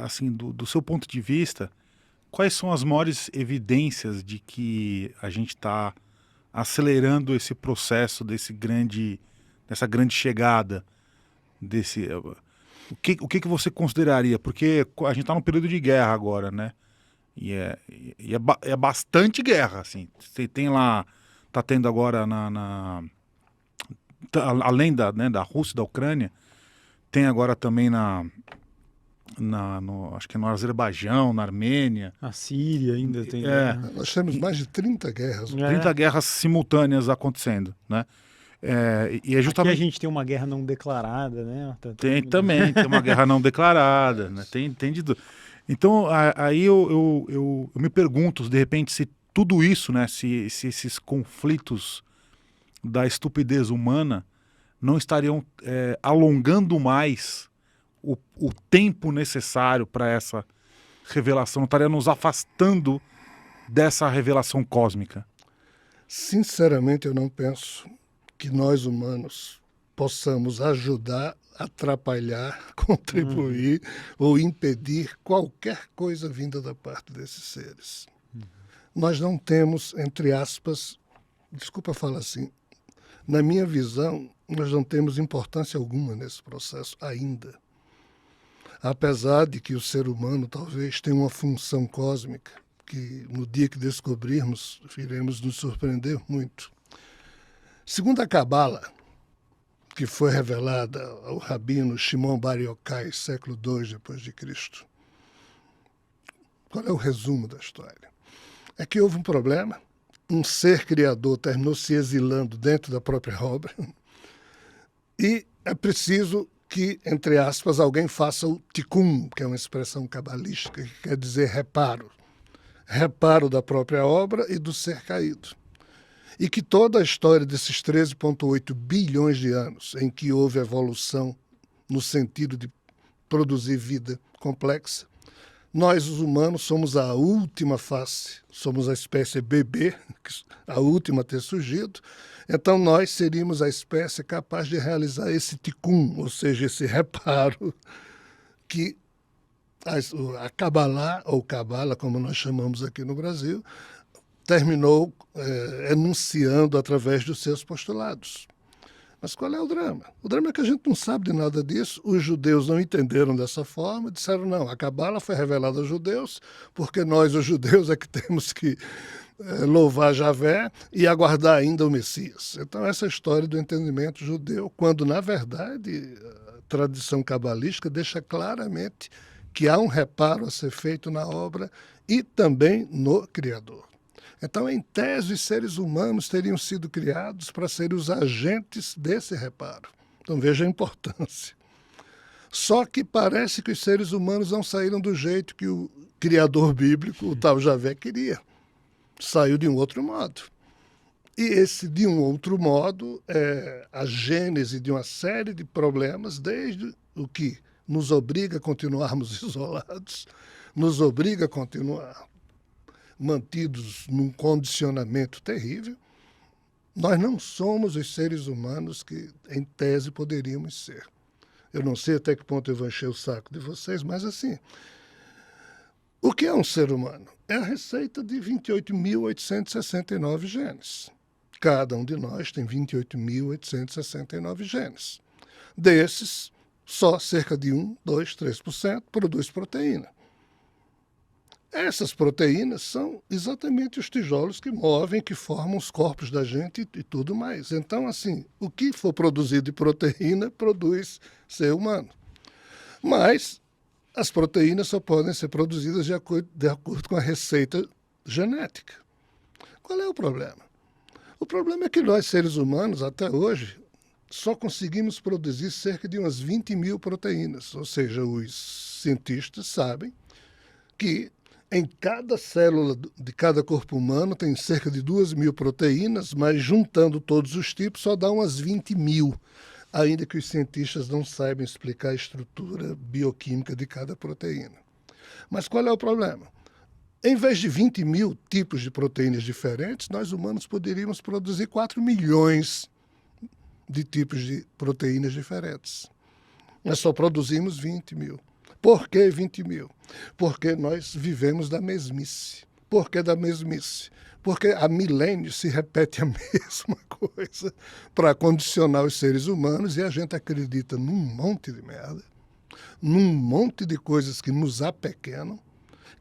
Assim, do seu ponto de vista, quais são as maiores evidências de que a gente está acelerando esse processo dessa grande chegada desse. O que que você consideraria? Porque a gente está num período de guerra agora, né? É bastante guerra, assim. Você tem lá, tá tendo agora além da Rússia e da Ucrânia, tem agora também acho que no Azerbaijão, na Armênia. A Síria ainda tem É, guerra. Nós temos mais de 30 guerras. 30 É. guerras simultâneas acontecendo, né? E é Aqui a justamente. gente tem uma guerra não declarada, né? Tá todo Tem mundo... também, tem uma guerra não declarada, né? Tem de tudo. Então, aí eu me pergunto, de repente, se tudo isso, né? Se esses conflitos da estupidez humana não estariam alongando mais o tempo necessário para essa revelação, não estaria nos afastando dessa revelação cósmica. Sinceramente, eu não penso que nós humanos possamos ajudar, atrapalhar, contribuir ou impedir qualquer coisa vinda da parte desses seres. Nós não temos, entre aspas, desculpa falar assim, na minha visão, nós não temos importância alguma nesse processo ainda. Apesar de que o ser humano talvez tenha uma função cósmica, que no dia que descobrirmos, iremos nos surpreender muito. Segundo a Cabala, que foi revelada ao rabino Shimon Bar Yochai, século II depois de Cristo, qual é o resumo da história? É que houve um problema, um ser criador terminou se exilando dentro da própria obra e é preciso que, entre aspas, alguém faça o tikkun, que é uma expressão cabalística, que quer dizer reparo. Reparo da própria obra e do ser caído. E que toda a história desses 13,8 bilhões de anos em que houve evolução no sentido de produzir vida complexa, nós, os humanos, somos a última face, somos a espécie bebê, a última a ter surgido, então nós seríamos a espécie capaz de realizar esse tikkun, ou seja, esse reparo que a Kabbalah, ou Cabala, como nós chamamos aqui no Brasil, terminou enunciando através dos seus postulados. Mas qual é o drama? O drama é que a gente não sabe de nada disso, os judeus não entenderam dessa forma, disseram não, a Cabala foi revelada aos judeus, porque nós, os judeus, é que temos que louvar Javé e aguardar ainda o Messias. Então essa é a história do entendimento judeu, quando na verdade a tradição cabalística deixa claramente que há um reparo a ser feito na obra e também no Criador. Então, em tese, os seres humanos teriam sido criados para serem os agentes desse reparo. Então, veja a importância. Só que parece que os seres humanos não saíram do jeito que o criador bíblico, o tal Javé, queria. Saiu de um outro modo. E esse, de um outro modo, é a gênese de uma série de problemas, desde o que nos obriga a continuarmos isolados, nos obriga a continuar mantidos num condicionamento terrível. Nós não somos os seres humanos que, em tese, poderíamos ser. Eu não sei até que ponto eu vou encher o saco de vocês, mas assim, o que é um ser humano? É a receita de 28.869 genes. Cada um de nós tem 28.869 genes. Desses, só cerca de 1, 2, 3% produz proteína. Essas proteínas são exatamente os tijolos que movem, que formam os corpos da gente e tudo mais. Então, assim, o que for produzido de proteína produz ser humano. Mas as proteínas só podem ser produzidas de acordo com a receita genética. Qual é o problema? O problema é que nós, seres humanos, até hoje, só conseguimos produzir cerca de umas 20 mil proteínas. Ou seja, os cientistas sabem que em cada célula de cada corpo humano tem cerca de 2.000 proteínas, mas juntando todos os tipos só dá umas 20 mil, ainda que os cientistas não saibam explicar a estrutura bioquímica de cada proteína. Mas qual é o problema? Em vez de 20 mil tipos de proteínas diferentes, nós humanos poderíamos produzir 4 milhões de tipos de proteínas diferentes. Nós só produzimos 20 mil. Por que 20 mil? Porque nós vivemos da mesmice. Por que da mesmice? Porque há milênios se repete a mesma coisa para condicionar os seres humanos e a gente acredita num monte de merda, num monte de coisas que nos apequenam,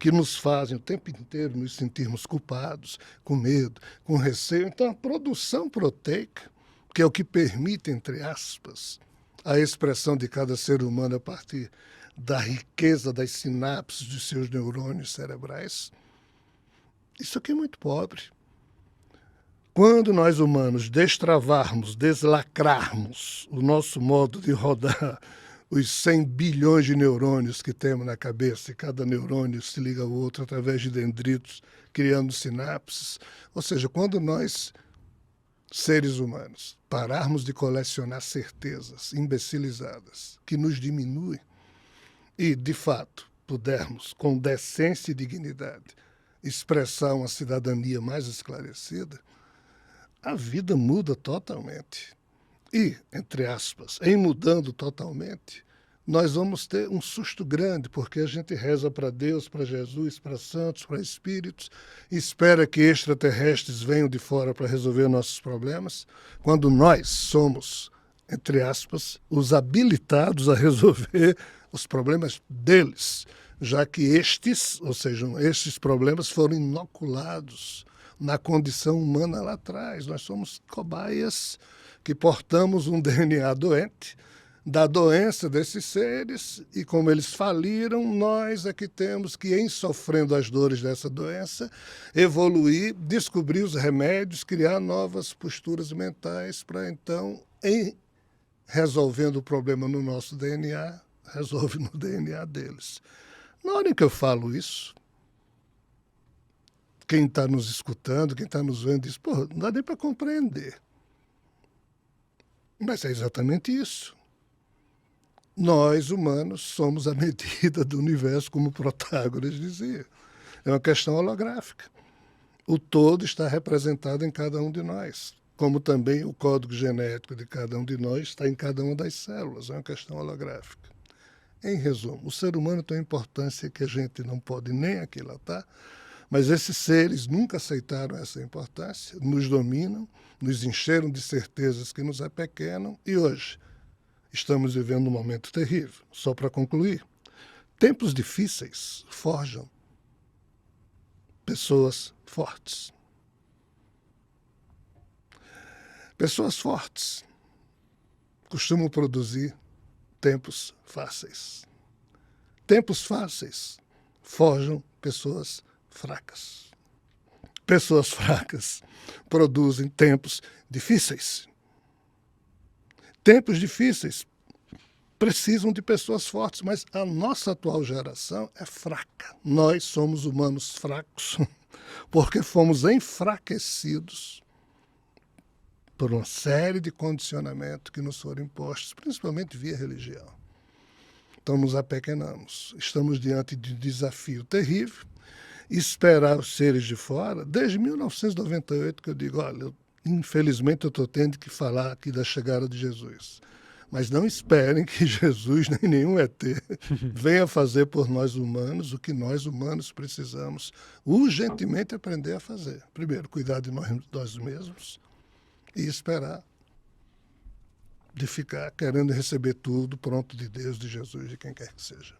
que nos fazem o tempo inteiro nos sentirmos culpados, com medo, com receio. Então, a produção proteica, que é o que permite, entre aspas, a expressão de cada ser humano a partir da riqueza das sinapses dos seus neurônios cerebrais, isso aqui é muito pobre. Quando nós humanos destravarmos, deslacrarmos o nosso modo de rodar os 100 bilhões de neurônios que temos na cabeça, e cada neurônio se liga ao outro através de dendritos, criando sinapses, ou seja, quando nós, seres humanos, pararmos de colecionar certezas imbecilizadas que nos diminuem e, de fato, pudermos, com decência e dignidade, expressar uma cidadania mais esclarecida, a vida muda totalmente. E, entre aspas, em mudando totalmente, nós vamos ter um susto grande, porque a gente reza para Deus, para Jesus, para santos, para espíritos, espera que extraterrestres venham de fora para resolver nossos problemas, quando nós somos, entre aspas, os habilitados a resolver os problemas deles, já que estes, ou seja, estes problemas foram inoculados na condição humana lá atrás. Nós somos cobaias que portamos um DNA doente da doença desses seres e como eles faliram, nós é que temos que, em sofrendo as dores dessa doença, evoluir, descobrir os remédios, criar novas posturas mentais para então, em resolvendo o problema no nosso DNA, resolve no DNA deles. Na hora em que eu falo isso, quem está nos escutando, quem está nos vendo, diz, pô, não dá nem para compreender. Mas é exatamente isso. Nós, humanos, somos a medida do universo, como Protágoras dizia. É uma questão holográfica. O todo está representado em cada um de nós, como também o código genético de cada um de nós está em cada uma das células. É uma questão holográfica. Em resumo, o ser humano tem uma importância que a gente não pode nem aquilatar, mas esses seres nunca aceitaram essa importância, nos dominam, nos encheram de certezas que nos apequenam e hoje estamos vivendo um momento terrível. Só para concluir, tempos difíceis forjam pessoas fortes. Pessoas fortes costumam produzir tempos fáceis. Tempos fáceis forjam pessoas fracas. Pessoas fracas produzem tempos difíceis. Tempos difíceis precisam de pessoas fortes, mas a nossa atual geração é fraca. Nós somos humanos fracos porque fomos enfraquecidos por uma série de condicionamentos que nos foram impostos, principalmente via religião. Então nos apequenamos. Estamos diante de um desafio terrível. Esperar os seres de fora, desde 1998 que eu digo, olha, infelizmente eu estou tendo que falar aqui da chegada de Jesus. Mas não esperem que Jesus, nem nenhum ET, venha fazer por nós humanos o que nós humanos precisamos urgentemente aprender a fazer. Primeiro, cuidar de nós mesmos e esperar de ficar querendo receber tudo pronto de Deus, de Jesus, de quem quer que seja.